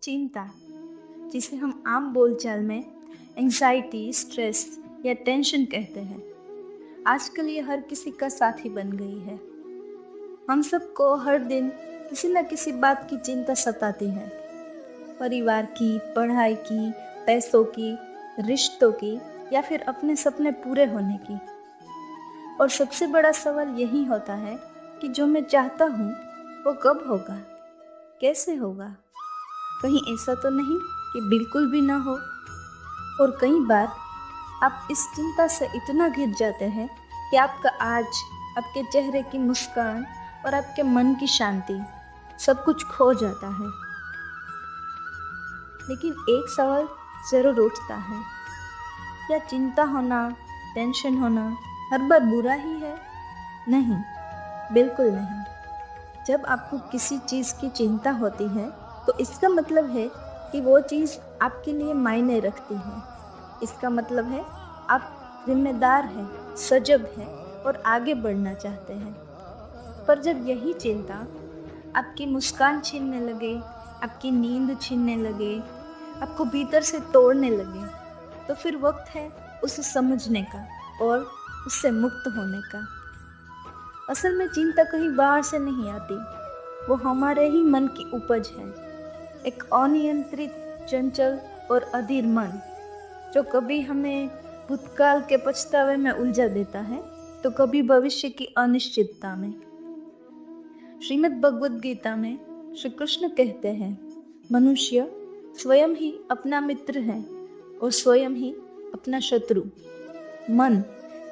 चिंता, जिसे हम आम बोलचाल में एंजाइटी, स्ट्रेस या टेंशन कहते हैं, आजकल ये हर किसी का साथी बन गई है। हम सबको हर दिन किसी न किसी बात की चिंता सताती है। परिवार की, पढ़ाई की, पैसों की, रिश्तों की या फिर अपने सपने पूरे होने की। और सबसे बड़ा सवाल यही होता है कि जो मैं चाहता हूँ वो कब होगा, कैसे होगा। कहीं ऐसा तो नहीं कि बिल्कुल भी ना हो। और कई बार आप इस चिंता से इतना घिर जाते हैं कि आपका आज, आपके चेहरे की मुस्कान और आपके मन की शांति सब कुछ खो जाता है। लेकिन एक सवाल जरूर उठता है, क्या चिंता होना, टेंशन होना हर बार बुरा ही है? नहीं, बिल्कुल नहीं। जब आपको किसी चीज़ की चिंता होती है तो इसका मतलब है कि वो चीज़ आपके लिए मायने रखती है। इसका मतलब है आप जिम्मेदार हैं, सजग हैं और आगे बढ़ना चाहते हैं। पर जब यही चिंता आपकी मुस्कान छीनने लगे, आपकी नींद छीनने लगे, आपको भीतर से तोड़ने लगे, तो फिर वक्त है उसे समझने का और उससे मुक्त होने का। असल में चिंता कहीं बाहर से नहीं आती, वो हमारे ही मन की उपज है। एक अनियंत्रित, चंचल और अधीर मन जो कभी हमें भूतकाल के पछतावे में उलझा देता है तो कभी भविष्य की अनिश्चितता में। श्रीमद् भगवद गीता में श्री कृष्ण कहते हैं, मनुष्य स्वयं ही अपना मित्र है और स्वयं ही अपना शत्रु। मन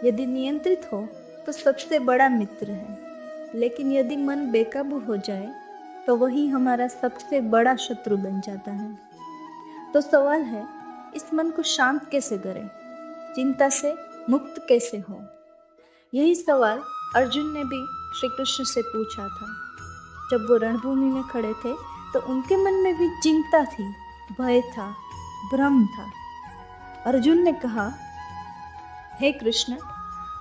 यदि नियंत्रित हो तो सबसे बड़ा मित्र है, लेकिन यदि मन बेकाबू हो जाए तो वही हमारा सबसे बड़ा शत्रु बन जाता है। तो सवाल है, इस मन को शांत कैसे करें, चिंता से मुक्त कैसे हो? यही सवाल अर्जुन ने भी श्री कृष्ण से पूछा था। जब वो रणभूमि में खड़े थे तो उनके मन में भी चिंता थी, भय था, भ्रम था। अर्जुन ने कहा, हे कृष्ण,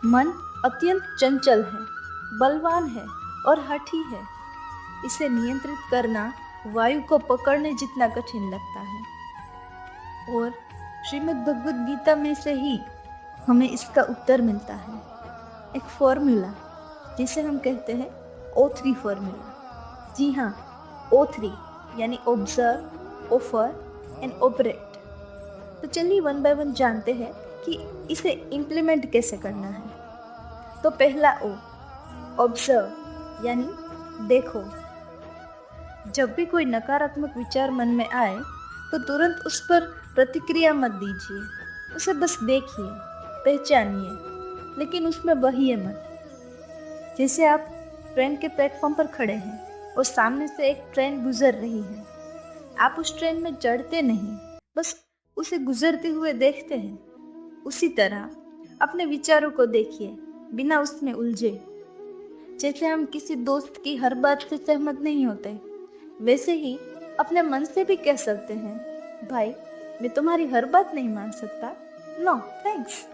मन अत्यंत चंचल है, बलवान है और हठी है। इसे नियंत्रित करना वायु को पकड़ने जितना कठिन लगता है। और श्रीमद् भगवद गीता में से ही हमें इसका उत्तर मिलता है, एक फॉर्मूला जिसे हम कहते हैं O3 फॉर्मूला। जी हाँ, O3 यानी ऑब्जर्व, ऑफर एंड ऑपरेट। तो चलिए वन बाय वन जानते हैं कि इसे इम्प्लीमेंट कैसे करना है। तो पहला O, ऑब्जर्व यानी देखो। जब भी कोई नकारात्मक विचार मन में आए तो तुरंत उस पर प्रतिक्रिया मत दीजिए, उसे बस देखिए, पहचानिए, लेकिन उसमें बहिए मत। जैसे आप ट्रेन के प्लेटफॉर्म पर खड़े हैं और सामने से एक ट्रेन गुजर रही है। आप उस ट्रेन में चढ़ते नहीं, बस उसे गुजरते हुए देखते हैं। उसी तरह अपने विचारों को देखिए, बिना उसमें उलझे। जैसे हम किसी दोस्त की हर बात से सहमत नहीं होते, वैसे ही अपने मन से भी कह सकते हैं, भाई मैं तुम्हारी हर बात नहीं मान सकता, नो थैंक्स।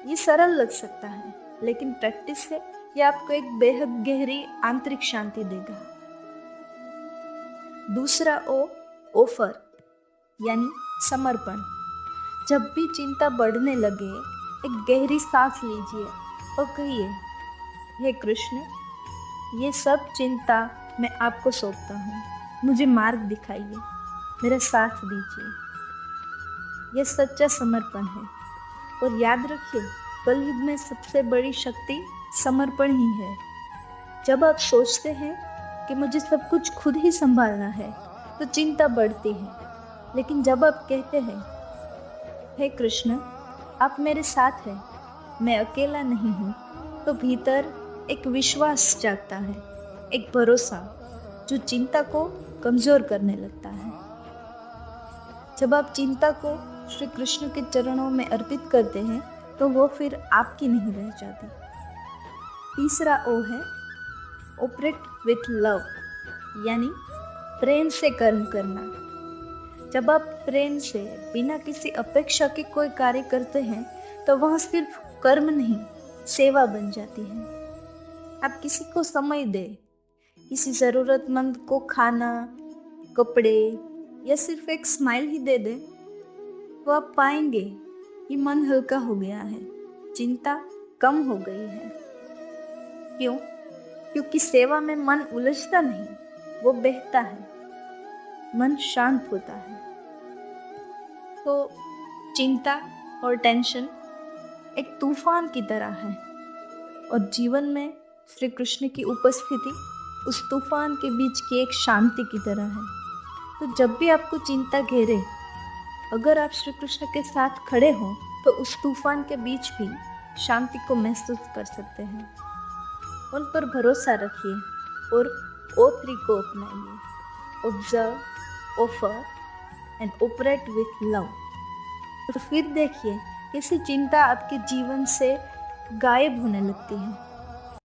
ये सरल लग सकता है, लेकिन प्रैक्टिस से ये आपको एक बेहद गहरी आंतरिक शांति देगा। दूसरा O, ऑफर यानी समर्पण। जब भी चिंता बढ़ने लगे, एक गहरी सांस लीजिए और कहिए, हे कृष्ण, ये सब चिंता मैं आपको सौंपता हूँ। मुझे मार्ग दिखाइए, मेरा साथ दीजिए। यह सच्चा समर्पण है। और याद रखिए, कलयुग में सबसे बड़ी शक्ति समर्पण ही है। जब आप सोचते हैं कि मुझे सब कुछ खुद ही संभालना है तो चिंता बढ़ती है, लेकिन जब आप कहते हैं, हे कृष्ण, आप मेरे साथ हैं, मैं अकेला नहीं हूँ, तो भीतर एक विश्वास जागता है, एक भरोसा जो चिंता को कमजोर करने लगता है। जब आप चिंता को श्री कृष्ण के चरणों में अर्पित करते हैं तो वो फिर आपकी नहीं रह जाती। तीसरा O है ऑपरेट विथ लव यानी प्रेम से कर्म करना। जब आप प्रेम से बिना किसी अपेक्षा के कोई कार्य करते हैं तो वह सिर्फ कर्म नहीं, सेवा बन जाती है। आप किसी को समय दे, किसी जरूरतमंद को खाना, कपड़े या सिर्फ एक स्माइल ही दे दे, तो आप पाएंगे कि मन हल्का हो गया है, चिंता कम हो गई है। क्यों? क्योंकि सेवा में मन उलझता नहीं, वो बहता है, मन शांत होता है। तो चिंता और टेंशन एक तूफान की तरह है, और जीवन में श्री कृष्ण की उपस्थिति उस तूफान के बीच की एक शांति की तरह है। तो जब भी आपको चिंता घेरे, अगर आप श्री कृष्ण के साथ खड़े हों तो उस तूफान के बीच भी शांति को महसूस कर सकते हैं। उन पर भरोसा रखिए और O3 को अपनाइए: observe, offer and operate with love. तो फिर देखिए कैसे चिंता आपके जीवन से गायब होने लगती है।